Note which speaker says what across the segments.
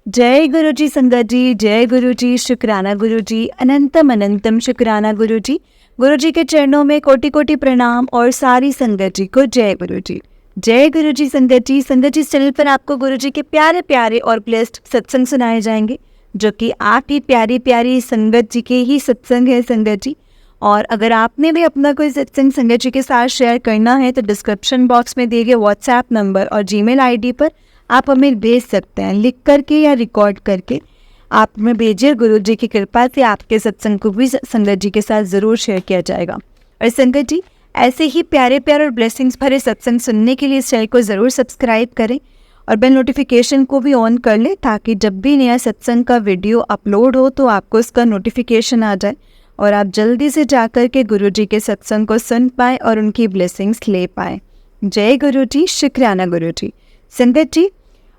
Speaker 1: जय गुरु जी संगत जी, जय गुरु जी, शुक्राना गुरु जी, अनंतम अनंतम शुक्राना गुरु जी। गुरु जी के चरणों में कोटि कोटि प्रणाम और सारी संगत जी को जय गुरु जी। जय गुरु जी संगत जी। संगत जी इस चैनल पर आपको गुरु जी के प्यारे प्यारे और ब्लेस्ड सत्संग सुनाए जाएंगे, जो कि आपकी प्यारी प्यारी संगत जी के ही सत्संग है संगत जी। और अगर आपने भी अपना कोई सत्संग संगत जी के साथ शेयर करना है तो डिस्क्रिप्शन बॉक्स में दिए गए व्हाट्सएप नंबर और जीमेल आईडी पर आप हमें भेज सकते हैं, लिख करके या रिकॉर्ड करके आप हमें भेजिए। गुरु जी की कृपा से आपके सत्संग को भी संगत जी के साथ ज़रूर शेयर किया जाएगा। और संगत जी ऐसे ही प्यारे प्यारे और ब्लेसिंग्स भरे सत्संग सुनने के लिए इस चैनल को ज़रूर सब्सक्राइब करें और बेल नोटिफिकेशन को भी ऑन कर लें, ताकि जब भी नया सत्संग का वीडियो अपलोड हो तो आपको इसका नोटिफिकेशन आ जाए और आप जल्दी से जाकर के गुरु जी के सत्संग को सुन पाएँ और उनकी ब्लेसिंग्स ले पाएँ। जय गुरु जी, शुक्राना गुरु जी। संगत जी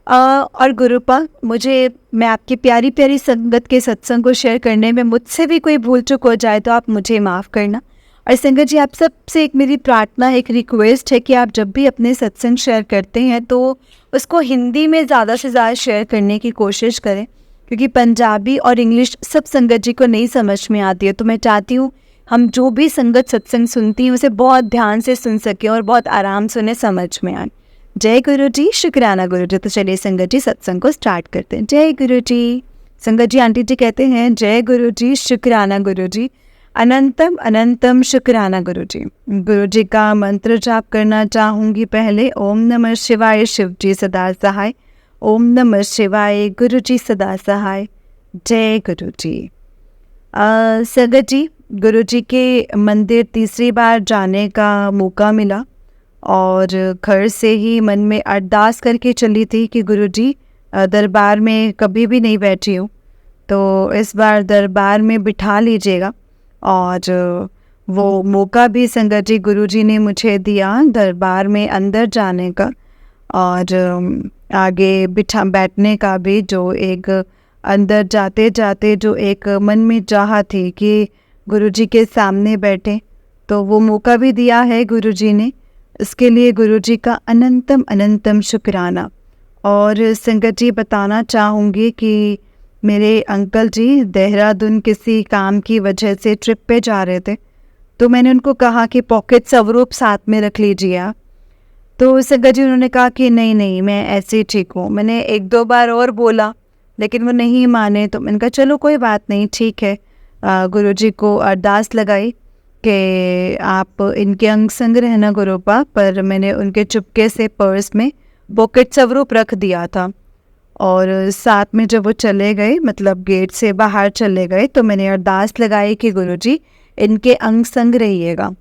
Speaker 1: और गुरुपा, मैं आपकी प्यारी प्यारी संगत के सत्संग को शेयर करने में मुझसे भी कोई भूल चूक हो जाए तो आप मुझे माफ़ करना। और संगत जी आप सबसे एक मेरी प्रार्थना, एक रिक्वेस्ट है कि आप जब भी अपने सत्संग शेयर करते हैं तो उसको हिंदी में ज़्यादा से ज़्यादा शेयर करने की कोशिश करें, क्योंकि पंजाबी और इंग्लिश सब संगत जी को नहीं समझ में आती है। तो मैं चाहती हूँ हम जो भी संगत सत्संग सुनती हैं उसे बहुत ध्यान से सुन सकें और बहुत आराम से उन्हें समझ में आए। जय गुरु जी, शुक्राना गुरु जी। तो चलिए संगत जी सत्संग को स्टार्ट करते हैं। जय गुरु जी। संगत जी आंटी जी कहते हैं जय गुरु जी, शुक्राना गुरु जी, अनंतम अनंतम शुक्राना गुरु जी। गुरु जी का मंत्र जाप करना चाहूँगी पहले। ओम नमः शिवाय, शिव जी सदा सहाय। ओम नमः शिवाय, गुरु जी सदा सहाय। जय गुरु जी। संगत जी गुरु जी के मंदिर तीसरी बार जाने का मौका मिला और घर से ही मन में अरदास करके चली थी कि गुरु जी दरबार में कभी भी नहीं बैठी हूँ, तो इस बार दरबार में बिठा लीजिएगा। और वो मौका भी संगत जी गुरु जी ने मुझे दिया दरबार में अंदर जाने का और आगे बैठने का भी। जो एक अंदर जाते जाते जो एक मन में चाह थी कि गुरु जी के सामने बैठे, तो वो मौका भी दिया है गुरु जी ने। इसके लिए गुरु जी का अनंतम अनंतम शुक्राना। और संगत जी बताना चाहूँगी कि मेरे अंकल जी देहरादून किसी काम की वजह से ट्रिप पे जा रहे थे, तो मैंने उनको कहा कि पॉकेट स्वरूप साथ में रख लीजिए आप। तो संगत जी उन्होंने कहा कि नहीं नहीं मैं ऐसे ही ठीक हूँ। मैंने एक दो बार और बोला लेकिन वो नहीं माने, तो मैंने कहा चलो कोई बात नहीं, ठीक है। गुरु जी को अरदास लगाई कि आप इनके अंग संग रहना गुरुपा, पर मैंने उनके चुपके से पर्स में पॉकेट स्वरूप रख दिया था। और साथ में जब वो चले गए, मतलब गेट से बाहर चले गए, तो मैंने अरदास लगाई कि गुरु जी इनके अंग संग रहिएगा।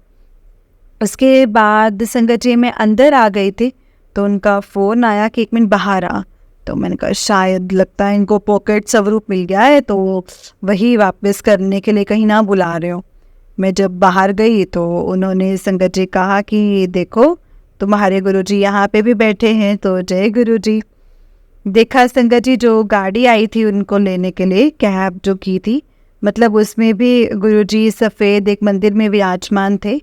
Speaker 1: उसके बाद संगत जी मैं अंदर आ गई थी तो उनका फ़ोन आया कि 1 मिनट बाहर आ। तो मैंने कहा शायद लगता है इनको पॉकेट स्वरूप मिल गया है, तो वही वापस करने के लिए कहीं ना बुला रहे हो। मैं जब बाहर गई तो उन्होंने संगत जी कहा कि देखो तुम्हारे गुरु जी यहाँ पे भी बैठे हैं। तो जय गुरु जी। देखा संगत जी जो गाड़ी आई थी उनको लेने के लिए, कैब जो की थी, मतलब उसमें भी गुरु जी सफ़ेद एक मंदिर में विराजमान थे।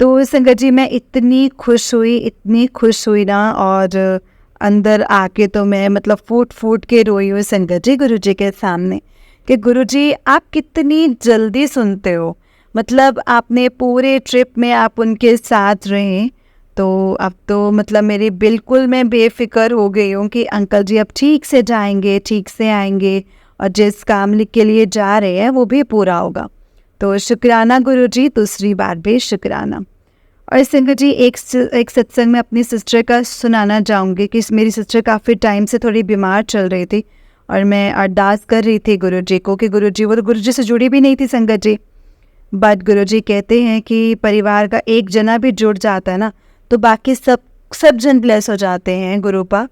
Speaker 1: तो संगत जी मैं इतनी खुश हुई ना, और अंदर आके तो मैं मतलब फूट फूट के रोई हूँ संगत जी गुरु जी के सामने कि गुरु जी आप कितनी जल्दी सुनते हो। मतलब आपने पूरे ट्रिप में आप उनके साथ रहे, तो अब तो मतलब मेरी बिल्कुल मैं बेफिक्र हो गई हूँ कि अंकल जी अब ठीक से जाएंगे, ठीक से आएंगे और जिस काम के लिए जा रहे हैं वो भी पूरा होगा। तो शुक्राना गुरु जी, दूसरी बार भी शुक्राना। और संगत जी एक सत्संग में अपनी सिस्टर का सुनाना चाहूँगी कि मेरी सिस्टर काफ़ी टाइम से थोड़ी बीमार चल रही थी और मैं अरदास कर रही थी गुरु जी को कि गुरु जी, वो तो गुरु जी से जुड़ी भी नहीं थी संगत जी, बट गुरु जी कहते हैं कि परिवार का एक जना भी जुड़ जाता है ना तो बाकी सब जन ब्लेस हो जाते हैं गुरुपा।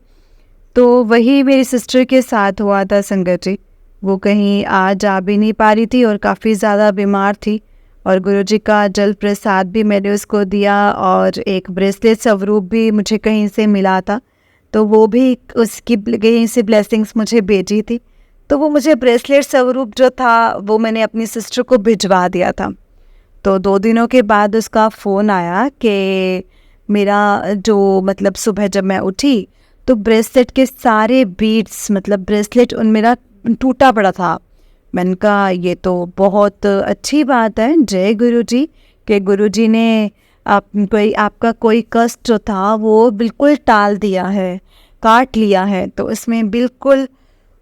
Speaker 1: तो वही मेरी सिस्टर के साथ हुआ था संगत जी। वो कहीं आ जा भी नहीं पा रही थी और काफ़ी ज़्यादा बीमार थी, और गुरु जी का जल प्रसाद भी मैंने उसको दिया और एक ब्रेसलेट स्वरूप भी मुझे कहीं से मिला था, तो वो भी उसकी कहीं से ब्लेसिंग्स मुझे भेजी थी। तो वो मुझे ब्रेसलेट स्वरूप जो था वो मैंने अपनी सिस्टर को भिजवा दिया था। तो 2 दिनों के बाद उसका फ़ोन आया कि मेरा जो मतलब सुबह जब मैं उठी तो ब्रेसलेट के सारे बीड्स, मतलब ब्रेसलेट उन मेरा टूटा पड़ा था। मैंने कहा ये तो बहुत अच्छी बात है, जय गुरुजी, कि गुरुजी ने आपका कोई कष्ट जो था वो बिल्कुल टाल दिया है, काट लिया है। तो इसमें बिल्कुल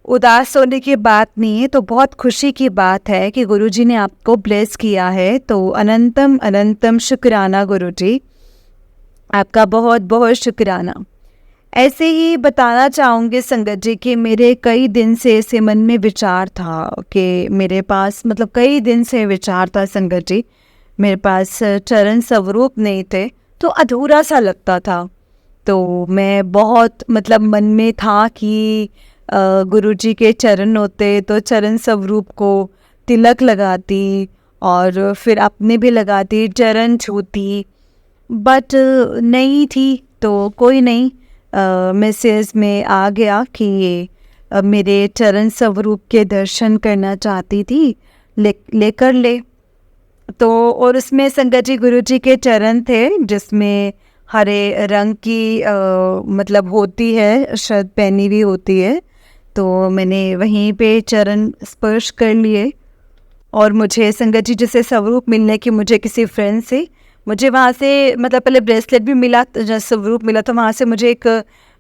Speaker 1: उदास होने की बात नहीं है, तो बहुत खुशी की बात है कि गुरुजी ने आपको ब्लेस किया है। तो अनंतम अनंतम शुक्राना गुरुजी, आपका बहुत बहुत शुक्राना। ऐसे ही बताना चाहूँगी संगत जी कि मेरे कई दिन से ऐसे मन में विचार था कि मेरे पास, मतलब कई दिन से विचार था संगत जी, मेरे पास चरण स्वरूप नहीं थे, तो अधूरा सा लगता था। तो मैं बहुत मतलब मन में था कि गुरुजी के चरण होते तो चरण स्वरूप को तिलक लगाती और फिर अपने भी लगाती, चरण छूती, बट नहीं थी। तो कोई नहीं, मैसेज में आ गया कि ये मेरे चरण स्वरूप के दर्शन करना चाहती थी, लेकर ले। तो और उसमें संगत जी गुरुजी के चरण थे जिसमें हरे रंग की मतलब होती है, शर्ट पहनी हुई होती है। तो मैंने वहीं पे चरण स्पर्श कर लिए और मुझे संगत जी जैसे स्वरूप मिलने की मुझे किसी फ्रेंड से, मुझे वहाँ से मतलब पहले ब्रेसलेट भी मिला, स्वरूप मिला, तो वहाँ से मुझे एक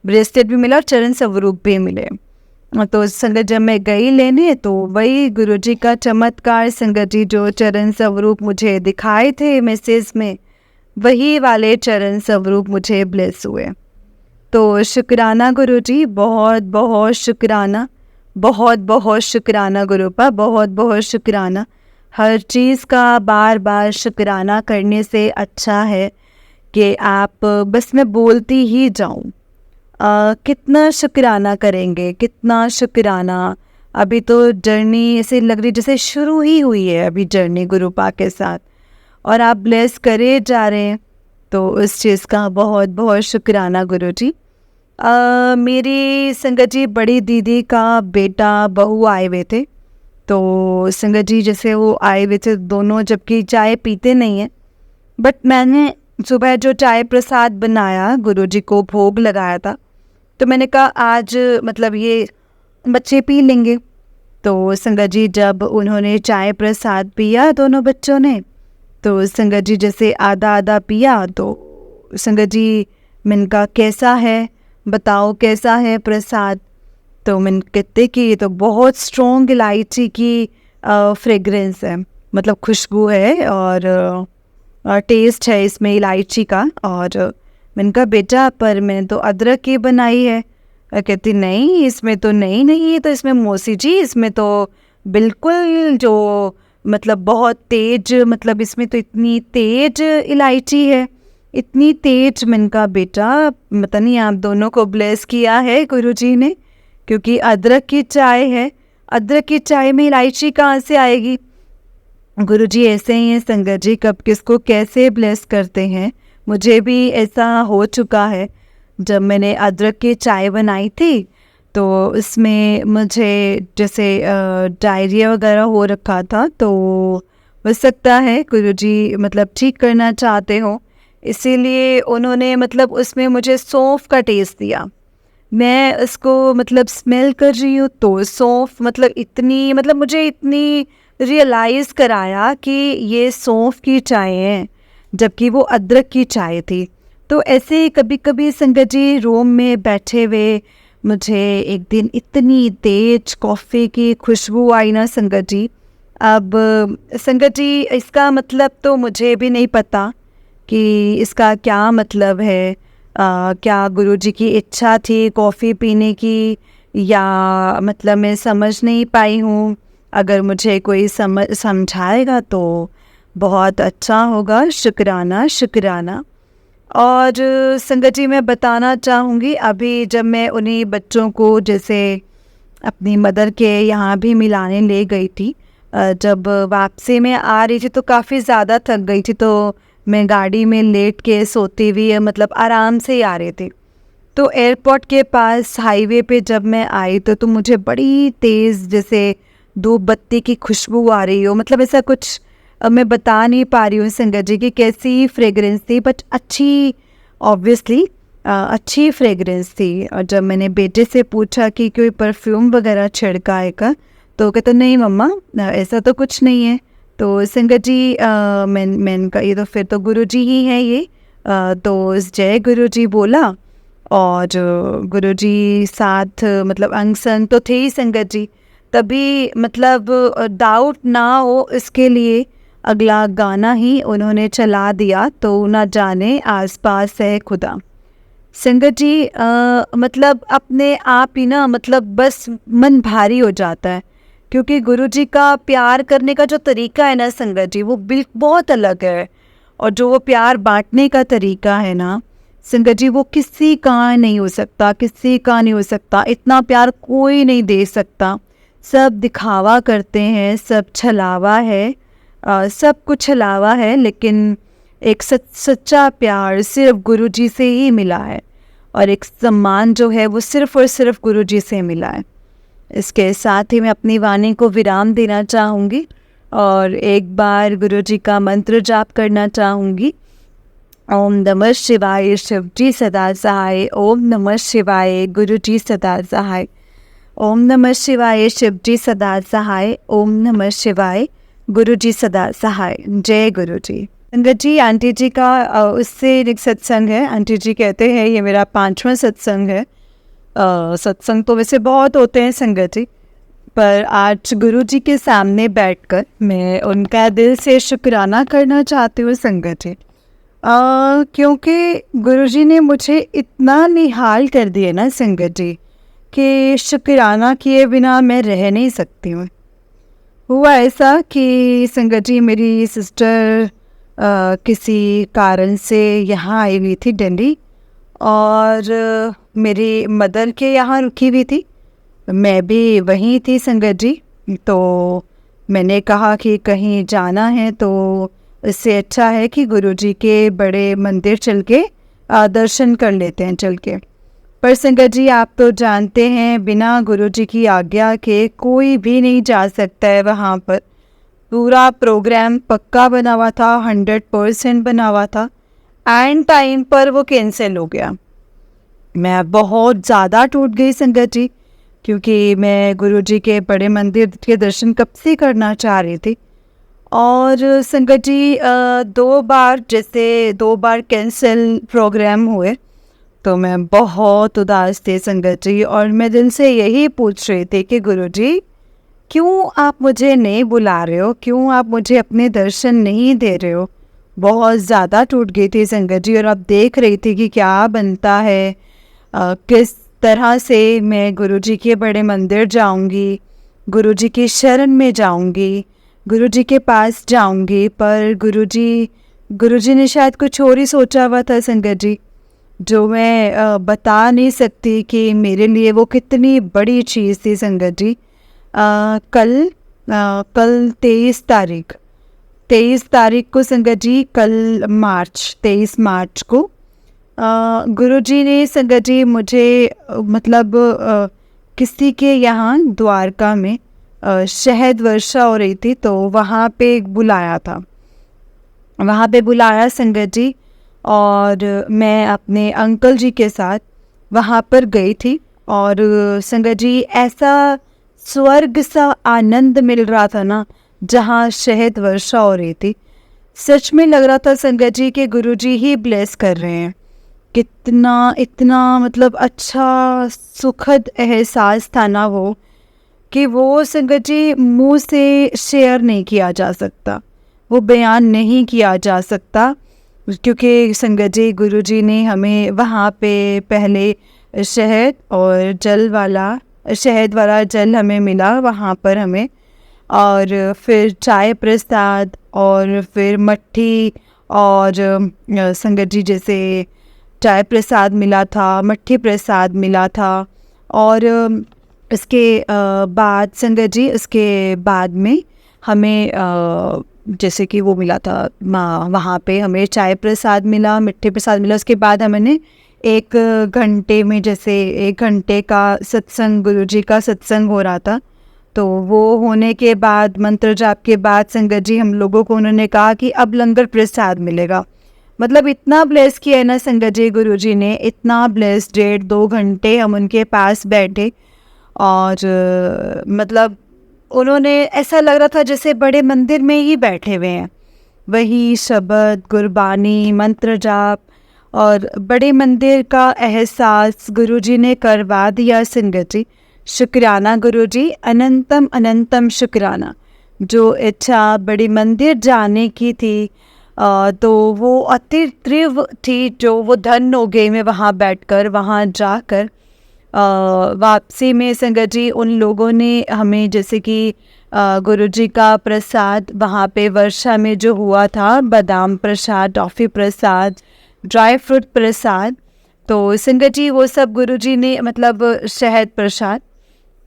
Speaker 1: ब्रेसलेट भी मिला और चरण स्वरूप भी मिले। तो संगत जब मैं गई लेने तो वही गुरुजी का चमत्कार, संगत जी जो चरण स्वरूप मुझे दिखाए थे मैसेज में, वही वाले चरण स्वरूप मुझे ब्लेस हुए। तो शुक्राना गुरुजी, बहुत बहुत शुक्राना, बहुत बहुत शुक्राना गुरुपा, बहुत बहुत शुक्राना। हर चीज़ का बार बार शुक्राना करने से अच्छा है कि आप बस मैं बोलती ही जाऊं। कितना शुक्राना करेंगे, कितना शुक्राना। अभी तो जर्नी ऐसे लग रही जैसे शुरू ही हुई है अभी जर्नी गुरुपा के साथ, और आप ब्लेस करे जा रहे हैं, तो उस चीज़ का बहुत बहुत शुक्राना गुरुजी। मेरी संगत जी बड़ी दीदी का बेटा बहू आए हुए थे, तो संगत जी जैसे वो आए हुए थे दोनों, जबकि चाय पीते नहीं हैं, बट मैंने सुबह जो चाय प्रसाद बनाया गुरुजी को भोग लगाया था, तो मैंने कहा आज मतलब ये बच्चे पी लेंगे। तो संगत जी जब उन्होंने चाय प्रसाद पिया दोनों बच्चों ने, तो संगत जी जैसे आधा आधा पिया, तो संगत जी मैंने कहा कैसा है, बताओ कैसा है प्रसाद। तो मैंने कहते कि ये तो बहुत स्ट्रॉन्ग इलायची की फ्रेगरेंस है, मतलब खुशबू है और टेस्ट है इसमें इलायची का। और मैंने कहा बेटा पर मैंने तो अदरक की बनाई है। कहती नहीं इसमें तो नहीं, ये तो इसमें मौसी जी इसमें तो बिल्कुल जो मतलब बहुत तेज, मतलब इसमें तो इतनी तेज इलायची है, इतनी तेज। मैंने कहा बेटा पता नहीं आप दोनों को ब्लेस किया है गुरुजी ने, क्योंकि अदरक की चाय है, अदरक की चाय में इलायची कहाँ से आएगी। गुरुजी ऐसे ही हैं संगत जी, कब किसको कैसे ब्लेस करते हैं। मुझे भी ऐसा हो चुका है, जब मैंने अदरक की चाय बनाई थी तो उसमें मुझे जैसे डायरिया वगैरह हो रखा था, तो हो सकता है गुरुजी मतलब ठीक करना चाहते हो, इसीलिए उन्होंने मतलब उसमें मुझे सौंफ का टेस्ट दिया। मैं उसको मतलब स्मेल कर रही हूँ तो सौंफ मतलब इतनी, मतलब मुझे इतनी रियलाइज़ कराया कि ये सौंफ की चाय है, जबकि वो अदरक की चाय थी। तो ऐसे कभी कभी संगत जी रूम में बैठे हुए मुझे एक दिन इतनी तेज कॉफ़ी की खुशबू आई ना संगत जी। अब संगत जी इसका मतलब तो मुझे भी नहीं पता कि इसका क्या मतलब है। क्या गुरुजी की इच्छा थी कॉफ़ी पीने की, या मतलब मैं समझ नहीं पाई हूँ। अगर मुझे कोई समझाएगा तो बहुत अच्छा होगा। शुक्राना शुक्राना। और संगत जी मैं बताना चाहूँगी, अभी जब मैं उन्हीं बच्चों को जैसे अपनी मदर के यहाँ भी मिलाने ले गई थी, जब वापसी में आ रही थी तो काफ़ी ज़्यादा थक गई थी, तो मैं गाड़ी में लेट के सोती हुई मतलब आराम से ही आ रही थी। तो एयरपोर्ट के पास हाईवे पे जब मैं आई तो मुझे बड़ी तेज़ जैसे धूप बत्ती की खुशबू आ रही हो, मतलब ऐसा कुछ मैं बता नहीं पा रही हूँ संगत जी की कैसी फ्रेगरेंस थी, बट अच्छी ऑब्वियसली। अच्छी फ्रेगरेंस थी। और जब मैंने बेटे से पूछा कि कोई परफ्यूम वगैरह छिड़का है का, तो कहते नहीं मम्मा ऐसा तो कुछ नहीं है। तो संगत जी मैंने कहा ये तो फिर तो गुरुजी ही है ये। तो जय गुरुजी बोला, और गुरुजी साथ मतलब अंग संग तो थे ही संगत जी। तभी मतलब डाउट ना हो इसके लिए अगला गाना ही उन्होंने चला दिया, तो ना जाने आसपास है खुदा। संगत जी मतलब अपने आप ही ना मतलब बस मन भारी हो जाता है, क्योंकि गुरुजी का प्यार करने का जो तरीका है ना संगत जी, वो बहुत अलग है। और जो वो प्यार बांटने का तरीका है ना संगत जी, वो किसी का नहीं हो सकता, किसी का नहीं हो सकता। इतना प्यार कोई नहीं दे सकता। सब दिखावा करते हैं, सब छलावा है, सब कुछ छलावा है, लेकिन एक सच्चा प्यार सिर्फ गुरुजी से ही मिला है। और एक सम्मान जो है वो सिर्फ और सिर्फ गुरुजी से मिला है। इसके साथ ही मैं अपनी वाणी को विराम देना चाहूँगी और एक बार गुरुजी का मंत्र जाप करना चाहूँगी। ओम नमः शिवाय, शिव जी सदा सहाय। ओम नमः शिवाय, गुरुजी सदा सहाय। ओम नमः शिवाय, शिव जी सदा सहाय। ओम नमः शिवाय, गुरुजी सदा सहाय। जय गुरुजी। संगत जी, आंटी जी का उससे एक सत्संग है। आंटी जी कहते हैं ये मेरा 5वां सत्संग है। सत्संग तो वैसे बहुत होते हैं संगत जी, पर आज गुरुजी के सामने बैठकर मैं उनका दिल से शुक्राना करना चाहती हूँ संगत जी। क्योंकि गुरुजी ने मुझे इतना निहाल कर दिया ना संगत जी कि शुक्राना किए बिना मैं रह नहीं सकती हूँ। हुआ ऐसा कि संगत जी मेरी सिस्टर किसी कारण से यहाँ आई हुई थी दिल्ली, और मेरी मदर के यहाँ रुकी हुई थी। मैं भी वहीं थी संगत जी। तो मैंने कहा कि कहीं जाना है तो इससे अच्छा है कि गुरुजी के बड़े मंदिर चल के दर्शन कर लेते हैं चल के। पर संगत जी आप तो जानते हैं बिना गुरुजी की आज्ञा के कोई भी नहीं जा सकता है वहाँ पर। पूरा प्रोग्राम पक्का बना हुआ था, 100% बना हुआ था। एंड टाइम पर वो कैंसिल हो गया। मैं बहुत ज़्यादा टूट गई संगत जी, क्योंकि मैं गुरुजी के बड़े मंदिर के दर्शन कब से करना चाह रही थी। और संगत जी 2 बार कैंसिल प्रोग्राम हुए, तो मैं बहुत उदास थी संगत जी। और मैं दिल से यही पूछ रही थी कि गुरुजी क्यों आप मुझे नहीं बुला रहे हो, क्यों आप मुझे अपने दर्शन नहीं दे रहे हो। बहुत ज़्यादा टूट गई थी संगत जी। और अब देख रही थी कि क्या बनता है, किस तरह से मैं गुरुजी के बड़े मंदिर जाऊंगी, गुरुजी की शरण में जाऊंगी, गुरुजी के पास जाऊंगी। पर गुरुजी ने शायद कुछ और ही सोचा हुआ था संगत जी, जो मैं बता नहीं सकती कि मेरे लिए वो कितनी बड़ी चीज़ थी संगत जी। कल 23 तारीख को संगत जी, कल 23 मार्च को गुरुजी ने संगत जी मुझे मतलब किसी के यहाँ द्वारका में शहद वर्षा हो रही थी, तो वहाँ पे बुलाया था, वहाँ पे बुलाया संगत जी। और मैं अपने अंकल जी के साथ वहाँ पर गई थी। और संगत जी ऐसा स्वर्ग सा आनंद मिल रहा था ना, जहाँ शहद वर्षा हो रही थी। सच में लग रहा था संगत जी कि गुरुजी ही ब्लेस कर रहे हैं। कितना इतना मतलब अच्छा सुखद एहसास था ना वो, कि वो संगत जी मुँह से शेयर नहीं किया जा सकता, वो बयान नहीं किया जा सकता। क्योंकि संगत जी गुरुजी ने हमें वहाँ पे पहले शहद वाला जल हमें मिला वहाँ पर हमें, और फिर चाय प्रसाद, और फिर मट्ठी। और संगत जी जैसे चाय प्रसाद मिला था, मट्ठी प्रसाद मिला था। और इसके बाद संगत जी उसके बाद में हमें जैसे कि वो मिला था वहाँ पे हमें चाय प्रसाद मिला, मिट्ठे प्रसाद मिला। उसके बाद हमने 1 घंटे में, जैसे 1 घंटे का सत्संग, गुरुजी का सत्संग हो रहा था, तो वो होने के बाद मंत्र जाप के बाद संगत जी हम लोगों को उन्होंने कहा कि अब लंगर प्रसाद मिलेगा। मतलब इतना ब्लेस किया है ना संगत जी, गुरु जी ने इतना ब्लेस, 1.5-2 घंटे हम उनके पास बैठे और मतलब उन्होंने ऐसा लग रहा था जैसे बड़े मंदिर में ही बैठे हुए हैं। वही शब्द, गुरबानी, मंत्र जाप और बड़े मंदिर का एहसास गुरुजी ने करवा दिया संगत जी। शुक्राना गुरुजी, अनंतम अनंतम शुक्राना। जो इच्छा बड़े मंदिर जाने की थी तो वो अति तीव्र थी, जो वो धन्य हो गई मैं वहाँ बैठकर, वहाँ जाकर। वापसी में संगत जी उन लोगों ने हमें जैसे कि गुरुजी का प्रसाद वहाँ पे वर्षा में जो हुआ था, बादाम प्रसाद, टॉफ़ी प्रसाद, ड्राई फ्रूट प्रसाद, तो संगत जी वो सब गुरुजी ने मतलब शहद प्रसाद,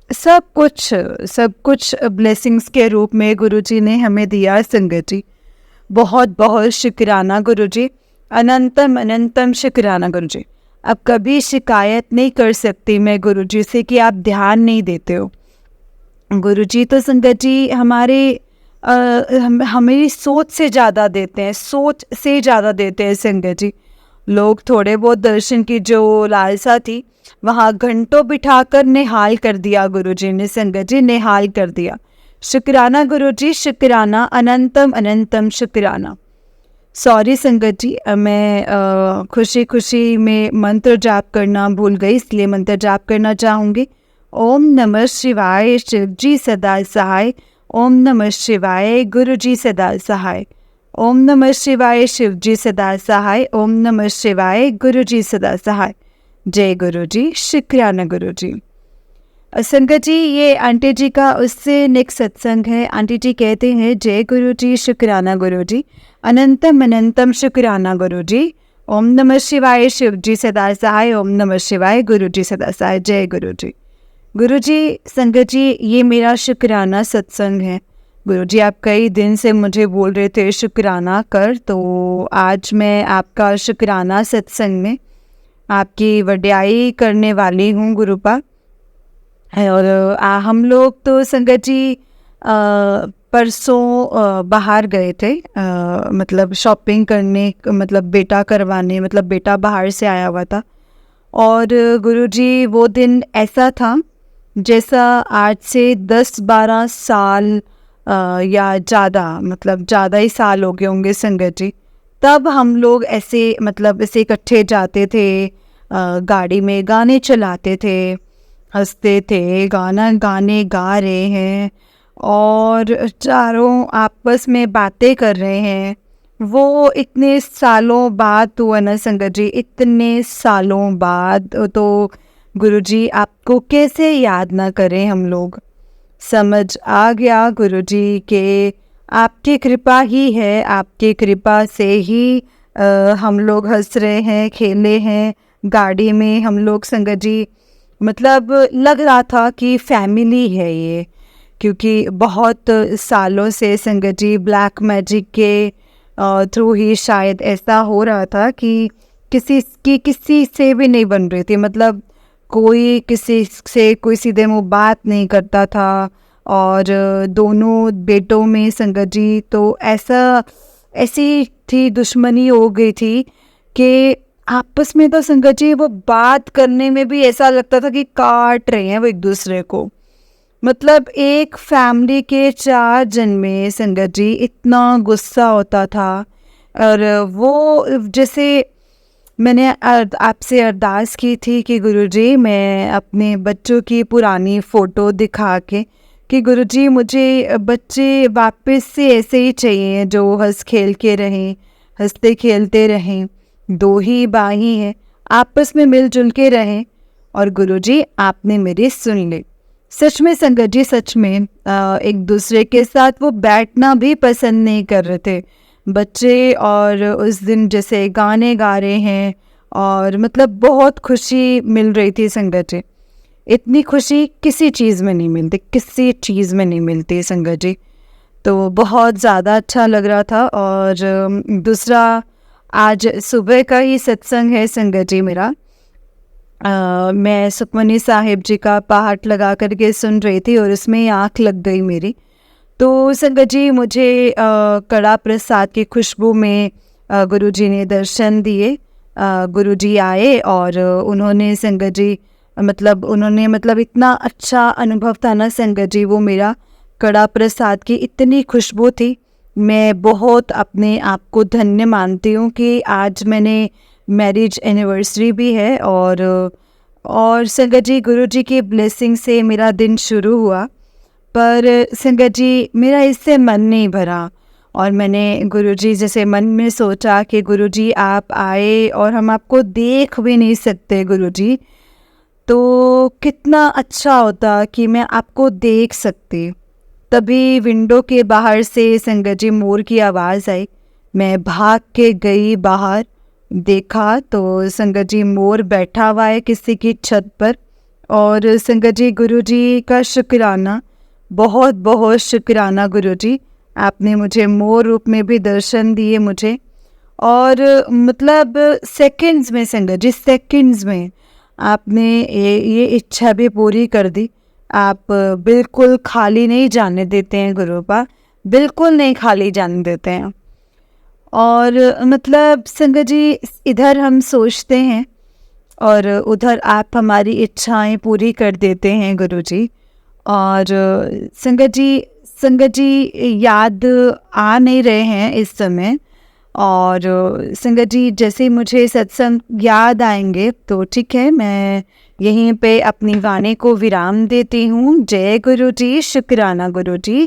Speaker 1: सब कुछ ब्लेसिंग्स के रूप में गुरुजी ने हमें दिया संगत जी। बहुत बहुत शुक्राना गुरुजी, अनंतम अनंतम शुक्राना गुरुजी। अब कभी शिकायत नहीं कर सकती मैं गुरुजी से कि आप ध्यान नहीं देते हो। गुरुजी तो संगत जी हमें सोच से ज़्यादा देते हैं, सोच से ज़्यादा देते हैं संगत जी। लोग थोड़े बहुत दर्शन की जो लालसा थी, वहाँ घंटों बिठाकर निहाल कर दिया गुरुजी ने संगत जी, निहाल कर दिया। शुक्राना गुरुजी, शुक्राना, अनंतम अनंतम शुक्राना। सॉरी संगत जी, मैं खुशी खुशी में मंत्र जाप करना भूल गई, इसलिए मंत्र जाप करना चाहूँगी। ओम नमः शिवाय, शिव जी सदा सहाय। ओम नमः शिवाय, गुरु जी सदा सहाय। ओम नमः शिवाय, शिव जी सदा सहाय। ओम नमः शिवाय, गुरु जी सदा सहाय। जय गुरु जी, शुक्राना गुरु जी। संगत जी, ये आंटी जी का उससे नेक्स्ट सत्संग है। आंटी जी कहते हैं, जय गुरु जी, शुक्राना गुरु जी, अनंतम अनंतम शुक्राना गुरु जी। ओम नमः शिवाय, शिव जी सदा सहाय। ओम नमः शिवाय, गुरु जी सदा सहाय। जय गुरु जी। गुरु जी, संगत जी, ये मेरा शुक्राना सत्संग है। गुरु जी, आप कई दिन से मुझे बोल रहे थे शुक्राना कर, तो आज मैं आपका शुक्राना सत्संग में आपकी वड्याई करने वाली हूँ गुरुपा। और हम लोग तो संगत जी परसों बाहर गए थे, मतलब शॉपिंग करने, मतलब बेटा करवाने, मतलब बेटा बाहर से आया हुआ था। और गुरुजी वो दिन ऐसा था जैसा आज से 10-12 साल या ज़्यादा, मतलब ज़्यादा ही साल हो गए होंगे संगत जी। तब हम लोग ऐसे मतलब ऐसे इकट्ठे जाते थे, गाड़ी में गाने चलाते थे, हंसते थे, गाना गाने गा रहे हैं और चारों आपस में बातें कर रहे हैं। वो इतने सालों बाद हुआ ना संगत जी, इतने सालों बाद, तो गुरुजी आपको कैसे याद ना करें हम लोग। समझ आ गया गुरुजी के आपकी कृपा ही है, आपकी कृपा से ही हम लोग हंस रहे हैं, खेले हैं गाड़ी में हम लोग संगत जी। मतलब लग रहा था कि फैमिली है ये, क्योंकि बहुत सालों से संगत जी ब्लैक मैजिक के थ्रू ही शायद ऐसा हो रहा था कि किसी से भी नहीं बन रही थी। मतलब कोई किसी से कोई सीधे मुँह बात नहीं करता था। और दोनों बेटों में संगत जी तो ऐसी थी, दुश्मनी हो गई थी कि आपस में तो संगत जी वो बात करने में भी ऐसा लगता था कि काट रहे हैं वो एक दूसरे को। मतलब एक फैमिली के 4 जन में संगत जी इतना गुस्सा होता था। और वो जैसे मैंने आपसे अरदास की थी कि गुरुजी, मैं अपने बच्चों की पुरानी फ़ोटो दिखा के कि गुरुजी मुझे बच्चे वापस से ऐसे ही चाहिए जो हंस खेल के रहें, हंसते खेलते रहें, 2 ही बाही हैं, आपस में मिलजुल के रहें। और गुरुजी आपने मेरी सुन ली। सच में संगत जी, सच में एक दूसरे के साथ वो बैठना भी पसंद नहीं कर रहे थे बच्चे। और उस दिन जैसे गाने गा रहे हैं और मतलब बहुत खुशी मिल रही थी संगत जी। इतनी खुशी किसी चीज़ में नहीं मिलती, किसी चीज़ में नहीं मिलती संगत जी। तो बहुत ज़्यादा अच्छा लग रहा था। और दूसरा, आज सुबह का ही सत्संग है संगत जी मेरा। मैं सुखमनी साहिब जी का पाठ लगा करके सुन रही थी और उसमें आँख लग गई मेरी। तो संगत जी मुझे कड़ा प्रसाद की खुशबू में गुरुजी ने दर्शन दिए। गुरुजी आए और उन्होंने संगत जी मतलब इतना अच्छा अनुभव था ना संगत जी, वो मेरा कड़ा प्रसाद की इतनी खुशबू थी। मैं बहुत अपने आप को धन्य मानती हूँ कि आज मैंने मैरिज एनिवर्सरी भी है और संगत जी गुरुजी की ब्लेसिंग से मेरा दिन शुरू हुआ। पर संगत जी मेरा इससे मन नहीं भरा और मैंने गुरुजी जैसे मन में सोचा कि गुरुजी आप आए और हम आपको देख भी नहीं सकते गुरुजी, तो कितना अच्छा होता कि मैं आपको देख सकती। तभी विंडो के बाहर से संगत जी मोर की आवाज़ आई। मैं भाग के गई बाहर, देखा तो संगत जी मोर बैठा हुआ है किसी की छत पर। और संगत जी गुरुजी का शुक्राना, बहुत बहुत शुक्राना गुरुजी, आपने मुझे मोर रूप में भी दर्शन दिए मुझे। और मतलब सेकंड्स में संगत जी, सेकंड्स में आपने ये इच्छा भी पूरी कर दी। आप बिल्कुल खाली नहीं जाने देते हैं गुरुपा, बिल्कुल नहीं खाली जाने देते हैं। और मतलब संगत जी इधर हम सोचते हैं और उधर आप हमारी इच्छाएं पूरी कर देते हैं गुरुजी। और संगत जी याद आ नहीं रहे हैं इस समय। और संगत जी जैसे ही मुझे सत्संग याद आएंगे तो ठीक है, मैं यहीं पे अपनी वाणी को विराम देती हूँ। जय गुरु जी, शुक्राना गुरु जी,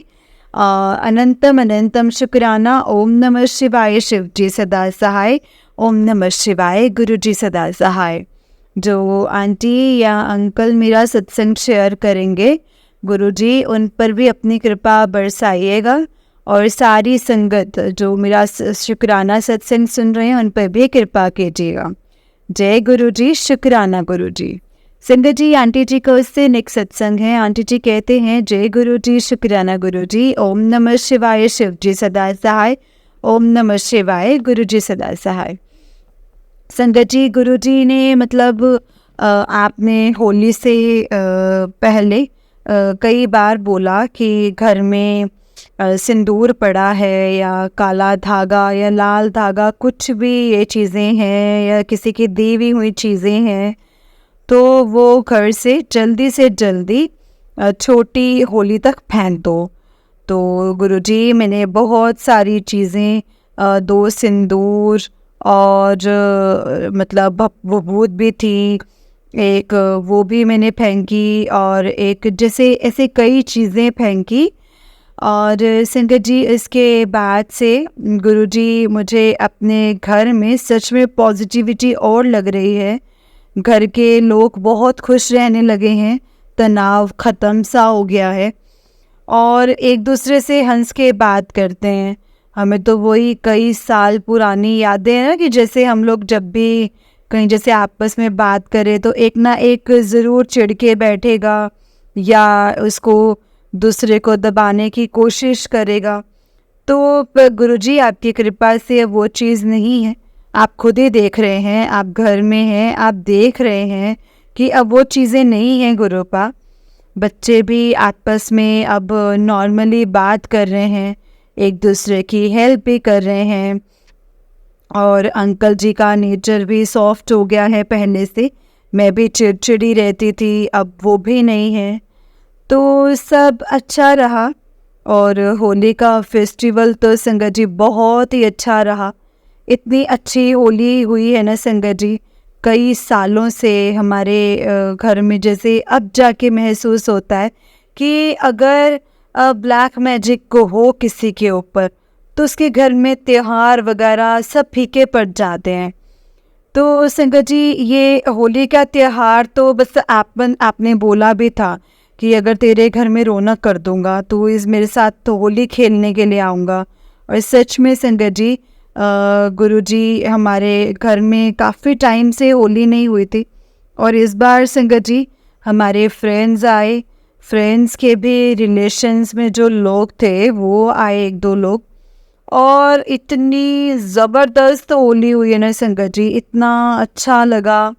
Speaker 1: अनंतम अनंतम शुक्राना। ओम नमः शिवाय, शिव जी सदा सहाय। ओम नमः शिवाय, गुरु जी सदा सहाय। जो आंटी या अंकल मेरा सत्संग शेयर करेंगे गुरुजी, उन पर भी अपनी कृपा बरसाइएगा और सारी संगत जो मेरा शुक्राना सत्संग सुन रहे हैं उन पर भी कृपा कीजिएगा। जय गुरुजी, शुक्राना गुरुजी। संगत जी आंटी जी का उससे नेक्स्ट सत्संग है। आंटी जी कहते हैं जय गुरुजी, शुक्राना गुरुजी। ओम नमः शिवाय, शिव जी सदा सहाय। ओम नमः शिवाय, गुरुजी सदा सहाय। संगत जी गुरुजी ने मतलब आपने होली से पहले कई बार बोला कि घर में सिंदूर पड़ा है या काला धागा या लाल धागा, कुछ भी ये चीज़ें हैं या किसी की दी हुई चीज़ें हैं तो वो घर से जल्दी छोटी होली तक फेंक दो। तो गुरुजी मैंने बहुत सारी चीज़ें, 2 सिंदूर और मतलब भभूत भी थी एक, वो भी मैंने फेंकी और एक जैसे ऐसे कई चीज़ें फेंकी। और संगत जी इसके बाद से गुरुजी मुझे अपने घर में सच में पॉजिटिविटी और लग रही है। घर के लोग बहुत खुश रहने लगे हैं, तनाव ख़त्म सा हो गया है और एक दूसरे से हंस के बात करते हैं। हमें तो वही कई साल पुरानी यादें हैं ना, कि जैसे हम लोग जब भी कहीं जैसे आपस में बात करें तो एक ना एक ज़रूर चिढ़ के बैठेगा या उसको दूसरे को दबाने की कोशिश करेगा। तो गुरुजी आपकी कृपा से वो चीज़ नहीं है। आप खुद ही देख रहे हैं, आप घर में हैं, आप देख रहे हैं कि अब वो चीज़ें नहीं हैं गुरुपा। बच्चे भी आपस में अब नॉर्मली बात कर रहे हैं, एक दूसरे की हेल्प भी कर रहे हैं और अंकल जी का नेचर भी सॉफ्ट हो गया है पहले से। मैं भी चिड़चिड़ी रहती थी, अब वो भी नहीं है, तो सब अच्छा रहा। और होली का फेस्टिवल तो संगत जी बहुत ही अच्छा रहा। इतनी अच्छी होली हुई है ना संगत जी, कई सालों से हमारे घर में जैसे अब जाके महसूस होता है कि अगर ब्लैक मैजिक को हो किसी के ऊपर तो उसके घर में त्योहार वगैरह सब फीके पड़ जाते हैं। तो संगत जी ये होली का त्यौहार तो बस आपने बोला भी था कि अगर तेरे घर में रौनक कर दूंगा तो इस मेरे साथ तो होली खेलने के लिए आऊँगा। और सच में संगत जी गुरुजी हमारे घर में काफ़ी टाइम से होली नहीं हुई थी और इस बार संगत जी हमारे फ्रेंड्स आए, फ्रेंड्स के भी रिलेशंस में जो लोग थे वो आए, 1-2 लोग, और इतनी ज़बरदस्त होली हुई है ना संगत जी, इतना अच्छा लगा।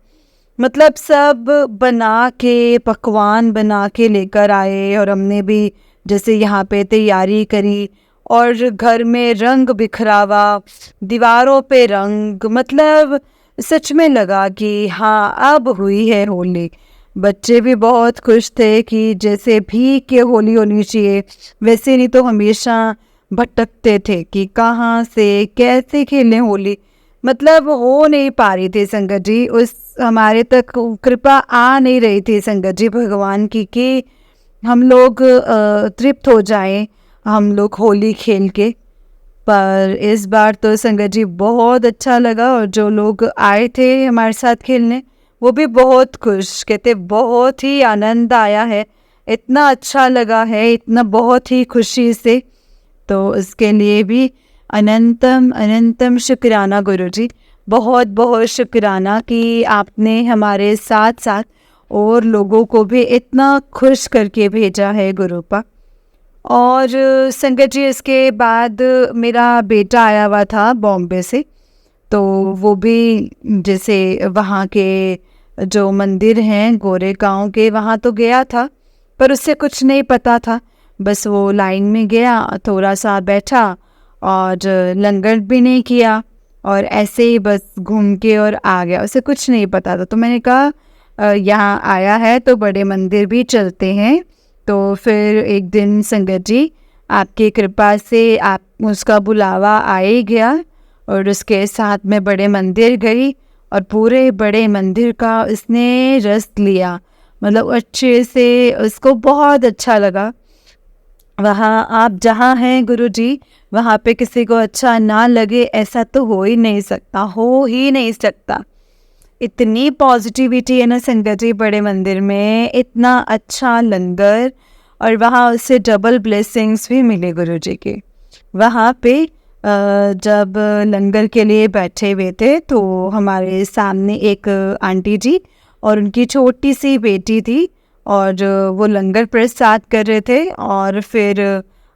Speaker 1: मतलब सब बना के पकवान बना के लेकर आए और हमने भी जैसे यहाँ पे तैयारी करी और घर में रंग बिखरावा, दीवारों पे रंग, मतलब सच में लगा कि हाँ अब हुई है होली। बच्चे भी बहुत खुश थे कि जैसे भीग के होली होनी चाहिए, वैसे नहीं तो हमेशा भटकते थे कि कहाँ से कैसे खेलें होली, मतलब हो नहीं पा रही थी संगत जी, उस हमारे तक कृपा आ नहीं रही थी संगत जी भगवान की कि हम लोग तृप्त हो जाएं, हम लोग होली खेल के। पर इस बार तो संगत जी बहुत अच्छा लगा, और जो लोग आए थे हमारे साथ खेलने वो भी बहुत खुश, कहते बहुत ही आनंद आया है, इतना अच्छा लगा है, इतना बहुत ही खुशी से। तो उसके लिए भी अनंतम अनंतम शुक्राना गुरुजी, बहुत बहुत शुक्राना कि आपने हमारे साथ साथ और लोगों को भी इतना खुश करके भेजा है गुरुपा। और संगत जी इसके बाद मेरा बेटा आया हुआ था बॉम्बे से, तो वो भी जैसे वहाँ के जो मंदिर हैं गोरेगांव के वहाँ तो गया था, पर उससे कुछ नहीं पता था, बस वो लाइन में गया, थोड़ा सा बैठा और लंगर भी नहीं किया और ऐसे ही बस घूम के और आ गया, उसे कुछ नहीं पता था। तो मैंने कहा यहाँ आया है तो बड़े मंदिर भी चलते हैं। तो फिर एक दिन संगत जी आपकी कृपा से आप उसका बुलावा आ ही गया, और उसके साथ में बड़े मंदिर गई और पूरे बड़े मंदिर का उसने रस लिया, मतलब अच्छे से उसको बहुत अच्छा लगा। वहाँ आप जहाँ हैं गुरुजी, वहाँ पे किसी को अच्छा ना लगे ऐसा तो हो ही नहीं सकता, हो ही नहीं सकता। इतनी पॉजिटिविटी है ना संगत जी बड़े मंदिर में, इतना अच्छा लंगर, और वहाँ उससे डबल ब्लेसिंग्स भी मिले गुरुजी के। वहाँ पे जब लंगर के लिए बैठे हुए थे तो हमारे सामने एक आंटी जी और उनकी छोटी सी बेटी थी, और वो लंगर प्रसाद कर रहे थे। और फिर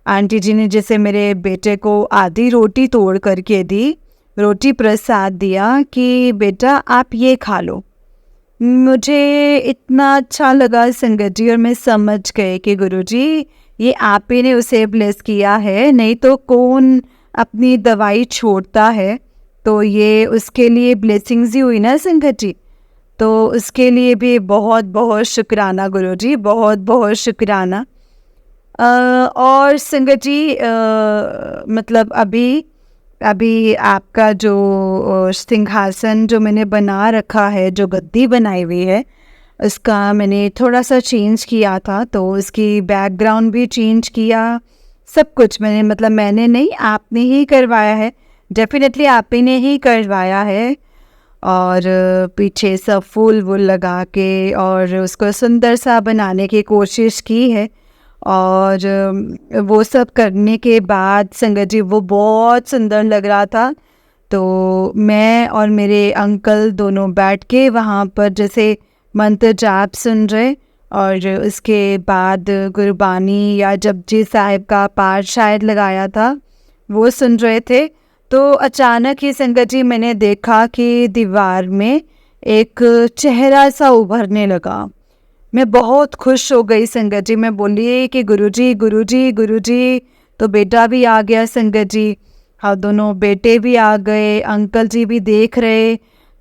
Speaker 1: आंटी जी ने जैसे मेरे बेटे को आधी रोटी तोड़ करके दी, रोटी प्रसाद दिया कि बेटा आप ये खा लो। मुझे इतना अच्छा लगा संगत जी, और मैं समझ गए कि गुरुजी ये आप ही ने उसे ब्लेस किया है, नहीं तो कौन अपनी दवाई छोड़ता है। तो ये उसके लिए ब्लेसिंग्स ही हुई ना संगत जी, तो उसके लिए भी बहुत बहुत शुक्राना गुरुजी, बहुत बहुत शुक्राना। और संगत जी मतलब अभी आपका जो सिंहासन जो मैंने बना रखा है, जो गद्दी बनाई हुई है, उसका मैंने थोड़ा सा चेंज किया था, तो उसकी बैकग्राउंड भी चेंज किया, सब कुछ मैंने, मतलब मैंने नहीं आपने ही करवाया है, डेफिनेटली आप ही ने ही करवाया है। और पीछे सब फूल वूल लगा के और उसको सुंदर सा बनाने की कोशिश की है। और वो सब करने के बाद संगत जी वो बहुत सुंदर लग रहा था। तो मैं और मेरे अंकल दोनों बैठ के वहाँ पर जैसे मंत्र जाप सुन रहे, और उसके बाद गुरबानी या जपजी साहिब का पाठ शायद लगाया था वो सुन रहे थे। तो अचानक ही संगत जी मैंने देखा कि दीवार में एक चेहरा सा उभरने लगा। मैं बहुत खुश हो गई संगत जी, मैं बोली कि गुरुजी गुरुजी गुरुजी। तो बेटा भी आ गया संगत जी, हाँ दोनों बेटे भी आ गए, अंकल जी भी देख रहे।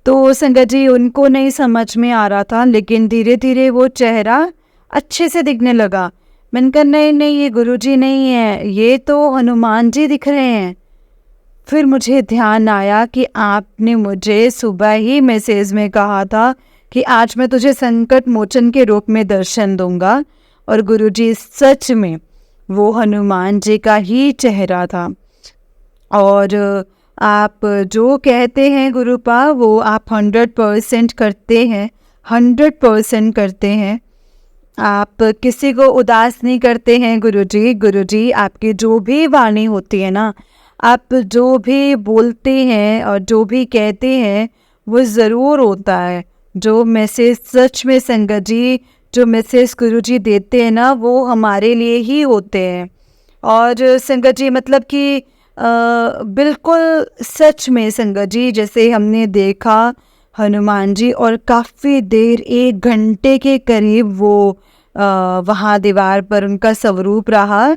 Speaker 1: तो संगत जी उनको नहीं समझ में आ रहा था, लेकिन धीरे धीरे वो चेहरा अच्छे से दिखने लगा। मैंने कहा नहीं नहीं ये गुरुजी नहीं है, ये तो हनुमान जी दिख रहे हैं। फिर मुझे ध्यान आया कि आपने मुझे सुबह ही मैसेज में कहा था कि आज मैं तुझे संकट मोचन के रूप में दर्शन दूंगा, और गुरुजी सच में वो हनुमान जी का ही चेहरा था। और आप जो कहते हैं गुरुपा वो आप 100% करते हैं, 100% करते हैं। आप किसी को उदास नहीं करते हैं गुरुजी। गुरुजी आपकी जो भी वाणी होती है ना, आप जो भी बोलते हैं और जो भी कहते हैं वो ज़रूर होता है। जो मैसेज सच में संगत जी, जो मैसेज गुरुजी देते हैं ना वो हमारे लिए ही होते हैं। और संगत जी मतलब कि बिल्कुल सच में संगत जी, जैसे हमने देखा हनुमान जी और काफ़ी देर 1 घंटे के करीब वो वहाँ दीवार पर उनका स्वरूप रहा।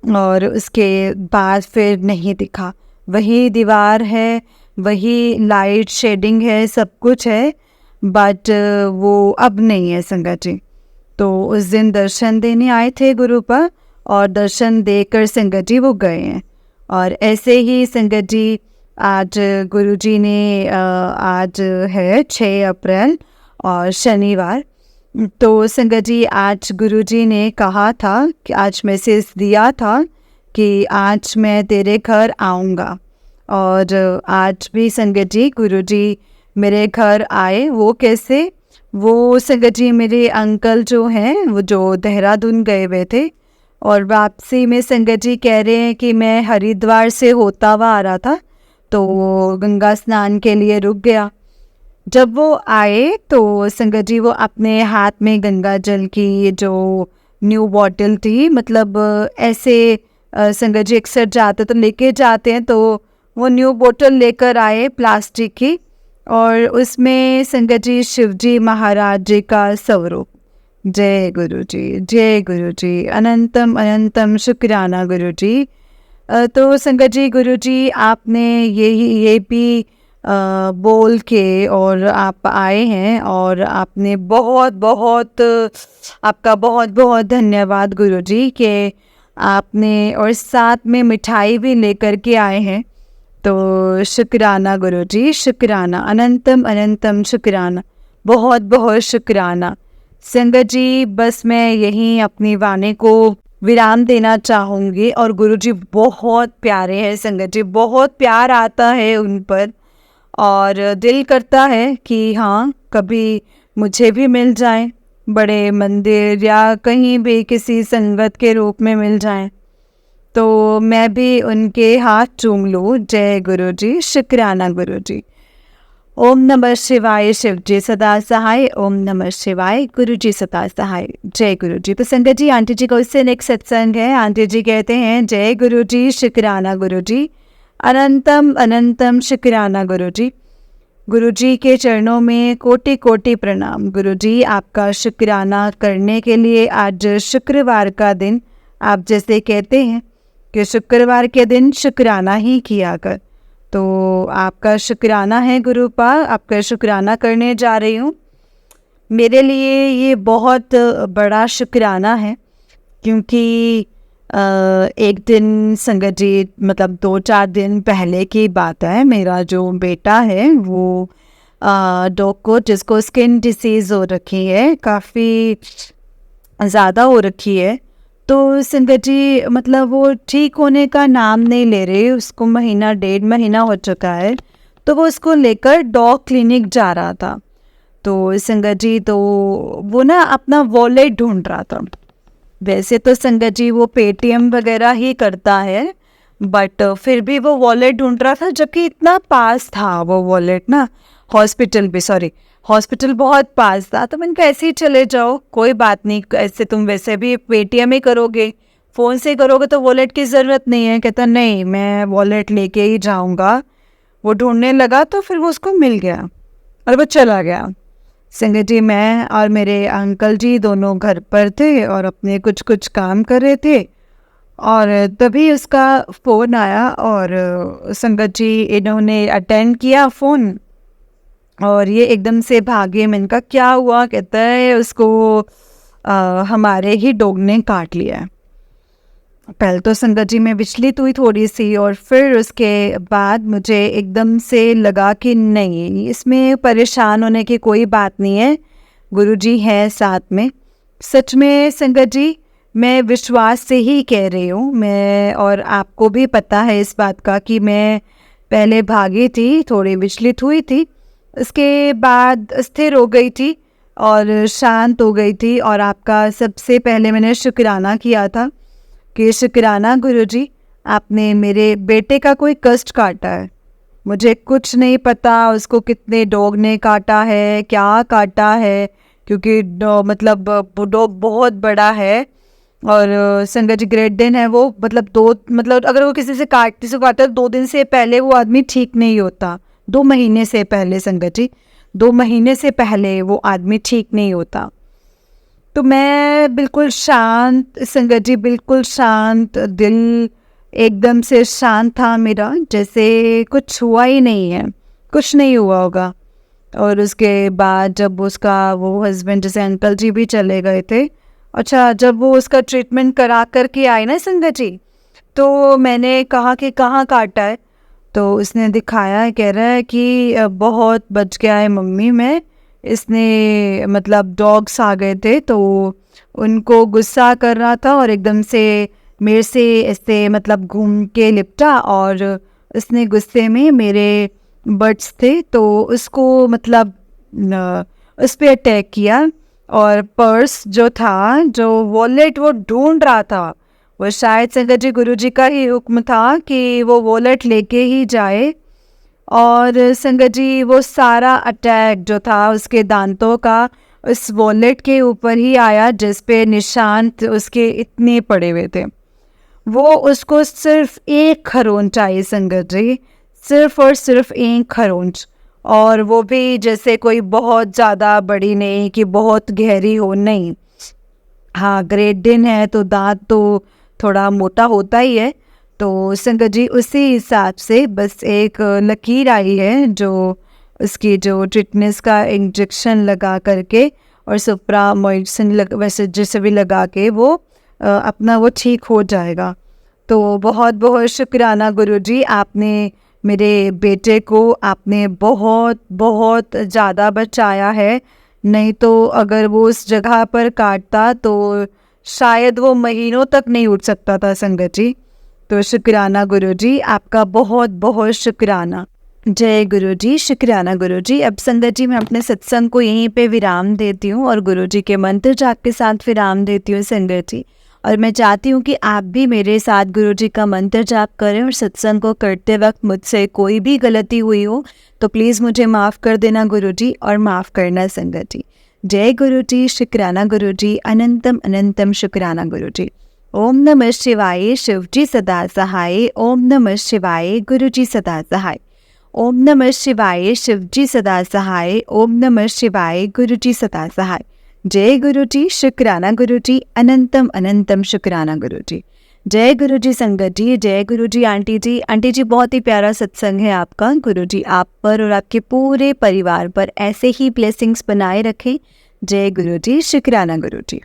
Speaker 1: और उसके बाद फिर नहीं दिखा। वही दीवार है, वही लाइट शेडिंग है, सब कुछ है, बट वो अब नहीं है संगत जी। तो उस दिन दर्शन देने आए थे गुरु पर, और दर्शन देकर संगत जी वो गए हैं। और ऐसे ही संगत जी आज गुरु जी ने आज है 6 अप्रैल और शनिवार, तो संगत जी आज गुरु जी ने कहा था कि आज मैसेज दिया था कि आज मैं तेरे घर आऊँगा। और आज भी संगत जी गुरु जी मेरे घर आए। वो कैसे? वो संगत जी मेरे अंकल जो हैं वो जो देहरादून गए हुए थे, और वापसी में संगत जी कह रहे हैं कि मैं हरिद्वार से होता हुआ आ रहा था, तो वो गंगा स्नान के लिए रुक गया। जब वो आए तो संगत जी वो अपने हाथ में गंगा जल की जो न्यू बॉटल थी, मतलब ऐसे संगत जी अक्सर जाते तो लेके जाते हैं, तो वो न्यू बोतल लेकर आए प्लास्टिक की, और उसमें संगत जी शिवजी महाराज जी का स्वरूप। जय गुरु जी, जय गुरु जी, अनंतम अनंतम शुक्राना गुरु जी। तो संगत जी गुरु जी आपने ये भी बोल के और आप आए हैं, और आपने बहुत बहुत आपका बहुत बहुत धन्यवाद गुरु जी के आपने, और साथ में मिठाई भी लेकर के आए हैं। तो शुक्राना गुरु जी, शुक्राना, अनंतम अनंतम शुक्राना, बहुत बहुत शुक्राना। संगत जी बस मैं यहीं अपनी वाणी को विराम देना चाहूँगी। और गुरु जी बहुत प्यारे हैं संगत जी, बहुत प्यार आता है उन पर, और दिल करता है कि हाँ कभी मुझे भी मिल जाएं, बड़े मंदिर या कहीं भी किसी संगत के रूप में मिल जाएं, तो मैं भी उनके हाथ चूम लूँ। जय गुरु जी, शुक्राना गुरु जी। ओम नमः शिवाय, शिव जी सदा सहाय। ओम नमः शिवाय, गुरु जी सदा सहाय। जय गुरु जी। तो संगत जी आंटी जी का उससे नेक्स्ट सत्संग है। आंटी जी कहते हैं जय गुरु जी, शुक्राना गुरु जी, अनंतम अनंतम शुक्राना गुरु जी। गुरु जी के चरणों में कोटि कोटि प्रणाम। गुरु जी आपका शुक्राना करने के लिए आज शुक्रवार का दिन, आप जैसे कहते हैं कि शुक्रवार के दिन शुक्राना ही किया कर, तो आपका शुक्राना है गुरु पाल, आपका शुक्राना करने जा रही हूँ। मेरे लिए ये बहुत बड़ा शुक्राना है, क्योंकि एक दिन संगत जी, मतलब 2-4 दिन पहले की बात है, मेरा जो बेटा है वो डॉग को, जिसको स्किन डिसीज़ हो रखी है, काफ़ी ज़्यादा हो रखी है, तो संगत जी मतलब वो ठीक होने का नाम नहीं ले रही। उसको 1.5 महीना हो चुका है, तो वो उसको लेकर डॉग क्लिनिक जा रहा था। तो संगत जी तो वो ना अपना वॉलेट ढूंढ रहा था। वैसे तो संगत जी वो पेटीएम वगैरह ही करता है, बट फिर भी वो वॉलेट ढूंढ रहा था, जबकि इतना पास था वो वॉलेट ना, हॉस्पिटल बहुत पास था। तो मैंने कहा ऐसे ही चले जाओ, कोई बात नहीं, ऐसे तुम वैसे भी पेटीएम ही करोगे, फ़ोन से करोगे तो वॉलेट की ज़रूरत नहीं है। कहता नहीं, मैं वॉलेट लेके ही जाऊंगा। वो ढूंढने लगा तो फिर वो उसको मिल गया और वो चला गया। संगत जी मैं और मेरे अंकल जी दोनों घर पर थे और अपने कुछ कुछ काम कर रहे थे, और तभी उसका फ़ोन आया, और संगत जी इन्होंने अटेंड किया फ़ोन, और ये एकदम से भागे। मैंने कहा क्या हुआ? कहता है उसको हमारे ही डॉग ने काट लिया है। पहले तो संगत जी मैं विचलित हुई थोड़ी सी, और फिर उसके बाद मुझे एकदम से लगा कि नहीं, इसमें परेशान होने की कोई बात नहीं है, गुरुजी हैं साथ में। सच में संगत जी मैं विश्वास से ही कह रही हूँ, मैं, और आपको भी पता है इस बात का कि मैं पहले भागी थी, थोड़ी विचलित हुई थी, उसके बाद स्थिर हो गई थी और शांत हो गई थी। और आपका सबसे पहले मैंने शुक्राना किया था कि शुक्राना गुरुजी, आपने मेरे बेटे का कोई कष्ट काटा है। मुझे कुछ नहीं पता उसको कितने डॉग ने काटा है, क्या काटा है, क्योंकि मतलब डॉग बहुत बड़ा है, और संगत जी ग्रेट डेन है वो, मतलब अगर वो किसी से काटने से काटता है 2 दिन से पहले वो आदमी ठीक नहीं होता। 2 महीने से पहले संगत जी, 2 महीने से पहले वो आदमी ठीक नहीं होता। तो मैं बिल्कुल शांत, संगत जी बिल्कुल शांत, दिल एकदम से शांत था मेरा, जैसे कुछ हुआ ही नहीं है, कुछ नहीं हुआ होगा। और उसके बाद जब उसका वो हस्बैंड, जैसे अंकल जी भी चले गए थे, अच्छा जब वो उसका ट्रीटमेंट करा कर के आए ना संगत जी, तो मैंने कहा कि कहाँ काटा है, तो उसने दिखाया, कह रहा है कि बहुत बच गया है मम्मी में, इसने मतलब डॉग्स आ गए थे तो उनको गुस्सा कर रहा था और एकदम से मेरे से ऐसे मतलब घूम के लिपटा और उसने गुस्से में मेरे बर्ड्स थे तो उसको मतलब उस पर अटैक किया। और पर्स जो था, जो वॉलेट वो ढूंढ रहा था, वो शायद संगत जी गुरु जी का ही हुक्म था कि वो वॉलेट लेके ही जाए। और संगत जी वो सारा अटैक जो था उसके दांतों का उस वॉलेट के ऊपर ही आया, जिस पे निशान उसके इतने पड़े हुए थे। वो उसको सिर्फ एक खरोंच आई संगत जी, सिर्फ और सिर्फ एक खरोंच, और वो भी जैसे कोई बहुत ज़्यादा बड़ी नहीं कि बहुत गहरी हो, नहीं। हाँ, ग्रेट डेन है तो दांत तो थोड़ा मोटा होता ही है, तो संगत जी उसी हिसाब से बस एक लकीर आई है, जो उसकी जो टिटनेस का इंजेक्शन लगा करके और सुप्रा मोइसिन वैसे जैसे भी लगा के वो अपना वो ठीक हो जाएगा। तो बहुत बहुत शुक्राना गुरुजी, आपने मेरे बेटे को आपने बहुत बहुत ज़्यादा बचाया है, नहीं तो अगर वो उस जगह पर काटता तो शायद वो महीनों तक नहीं उठ सकता था संगत जी। तो शुक्राना गुरुजी, आपका बहुत बहुत शुक्राना। जय गुरुजी, शुक्राना गुरुजी। अब संगत जी मैं अपने सत्संग को यहीं पे विराम देती हूँ और गुरुजी के मंत्र जाप के साथ विराम देती हूँ संगत जी। और मैं चाहती हूँ कि आप भी मेरे साथ गुरुजी का मंत्र जाप करें और सत्संग को करते वक्त मुझसे कोई भी गलती हुई हो तो प्लीज़ मुझे माफ़ कर देना गुरुजी और माफ़ करना संगत जी। जय गुरुजी, शुक्राना गुरुजी, अनंतम अनंतम शुक्राना गुरुजी। ओम नमः शिवाय, शिवजी सदा सहाय। ओम नमः शिवाय, गुरुजी सदा सहाय। ओम नमः शिवाय, शिवजी सदा सहाय। ओम नमः शिवाय, गुरुजी सदा सहाय। जय गुरुजी, शुक्राना गुरुजी, अनंतम अनंतम शुक्राना गुरुजी। जय गुरुजी संगत जी, जय गुरुजी आंटी जी। आंटी जी बहुत ही प्यारा सत्संग है आपका, गुरुजी आप पर और आपके पूरे परिवार पर ऐसे ही ब्लेसिंग्स बनाए रखें। जय गुरुजी, शुक्राना गुरुजी।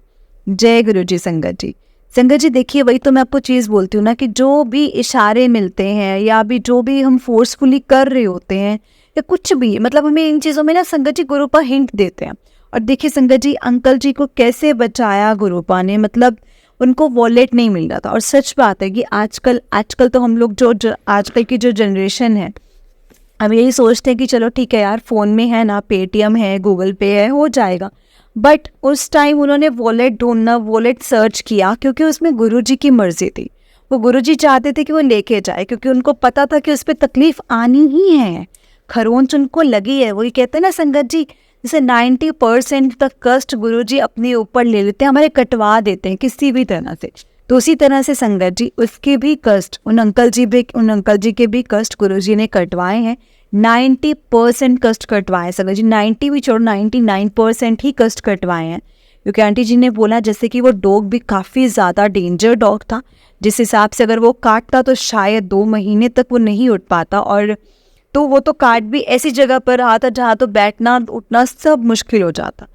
Speaker 1: जय गुरुजी संगत जी। संगत जी देखिए, वही तो मैं आपको चीज़ बोलती हूँ ना कि जो भी इशारे मिलते हैं या भी जो भी हम फोर्सफुली कर रहे होते हैं या कुछ भी, मतलब हमें इन चीज़ों में ना संगत जी गुरुपा हिंट देते हैं। और देखिए संगत जी, अंकल जी को कैसे बचाया गुरुपा ने, मतलब उनको वॉलेट नहीं मिल रहा था। और सच बात है कि आजकल तो हम लोग जो आजकल की जो जनरेशन है, हम यही सोचते हैं कि चलो ठीक है यार, फ़ोन में है ना, पेटीएम है, गूगल पे है, हो जाएगा। बट उस टाइम उन्होंने वॉलेट ढूंढना, वॉलेट सर्च किया, क्योंकि उसमें गुरुजी की मर्जी थी। वो गुरुजी चाहते थे कि वो लेके जाए, क्योंकि उनको पता था कि उस पर तकलीफ आनी ही है, खरोंच उनको लगी है। वही कहते हैं ना संगत जी, जैसे 90% तक कष्ट गुरुजी अपने ऊपर ले लेते हैं, हमारे कटवा देते हैं किसी भी तरह से। तो उसी तरह से संगत जी उसके भी कष्ट, उन अंकल जी के भी कष्ट गुरुजी ने कटवाए हैं। 90% कष्ट कटवाए संगत जी, 90 भी छोड़ो, 99% ही कष्ट कटवाए हैं। क्योंकि आंटी जी ने बोला जैसे कि वो डॉग भी काफ़ी ज़्यादा डेंजर डॉग था, जिस हिसाब से अगर वो काटता तो शायद 2 महीने तक वो नहीं उठ पाता। और तो वो तो काट भी ऐसी जगह पर रहा था जहाँ तो बैठना उठना सब मुश्किल हो जाता।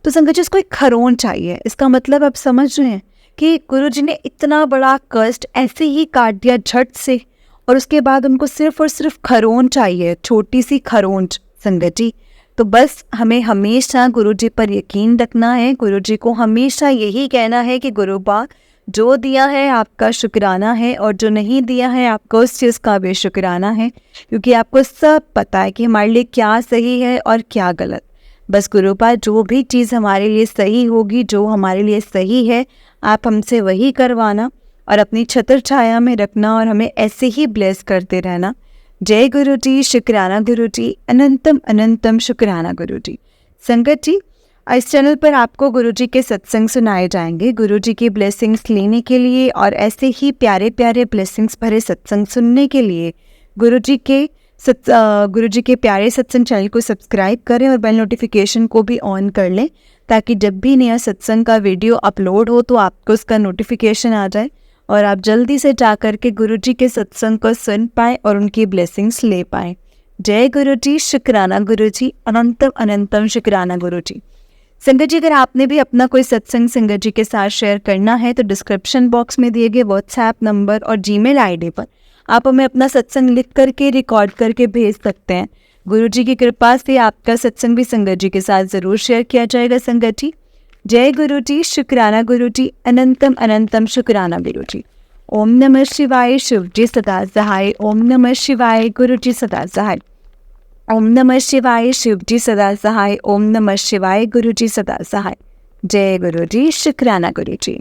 Speaker 1: तो संगत जी इसको एक खरोंच चाहिए, इसका मतलब आप समझ रहे हैं कि गुरुजी ने इतना बड़ा कष्ट ऐसे ही काट दिया झट से, और उसके बाद उनको सिर्फ और सिर्फ खरोंच चाहिए, छोटी सी खरोंच संगत जी। तो बस हमें हमेशा गुरुजी पर यकीन रखना है, गुरुजी को हमेशा यही कहना है कि गुरुबा जो दिया है आपका शुक्राना है, और जो नहीं दिया है आपको उस चीज़ का भी शुक्राना है, क्योंकि आपको सब पता है कि हमारे लिए क्या सही है और क्या गलत। बस गुरुपा जो भी चीज़ हमारे लिए सही होगी, जो हमारे लिए सही है, आप हमसे वही करवाना और अपनी छत्र छाया में रखना और हमें ऐसे ही ब्लेस करते रहना। जय गुरु जी, शुक्राना गुरु जी, अनंतम अनंतम शुक्राना गुरु जी। संगत जी, इस चैनल पर आपको गुरुजी के सत्संग सुनाए जाएंगे। गुरुजी की ब्लेसिंग्स लेने के लिए और ऐसे ही प्यारे प्यारे ब्लेसिंग्स भरे सत्संग सुनने के लिए गुरुजी के प्यारे सत्संग चैनल को सब्सक्राइब करें और बेल नोटिफिकेशन को भी ऑन कर लें, ताकि जब भी नया सत्संग का वीडियो अपलोड हो तो आपको उसका नोटिफिकेशन आ जाए और आप जल्दी से जा कर के गुरु जी के सत्संग को सुन पाएँ और उनकी ब्लेसिंग्स ले पाएँ। जय गुरु जी, शुक्राना गुरु जी, अनंतम अनंतम शुक्राना गुरु जी। संगत जी, अगर आपने भी अपना कोई सत्संग संगत जी के साथ शेयर करना है तो डिस्क्रिप्शन बॉक्स में दिए गए व्हाट्सएप नंबर और जीमेल आईडी पर आप हमें अपना सत्संग लिख करके रिकॉर्ड करके भेज सकते हैं। गुरु जी की कृपा से आपका सत्संग भी संगत जी के साथ ज़रूर शेयर किया जाएगा। संगत जी, जय गुरु जी, शुक्राना गुरु जी, अनंतम अनंतम शुक्राना गुरु जी। ओम नमः शिवाय, शिव जी सदा सहाय। ओम नमः शिवाय, गुरु जी सदा सहाय। ओम नमः शिवाय, शिव जी सदा सहाय। ओम नमः शिवाय, गुरु जी सदा सहाय। जय गुरु जी, शुक्राना गुरु जी।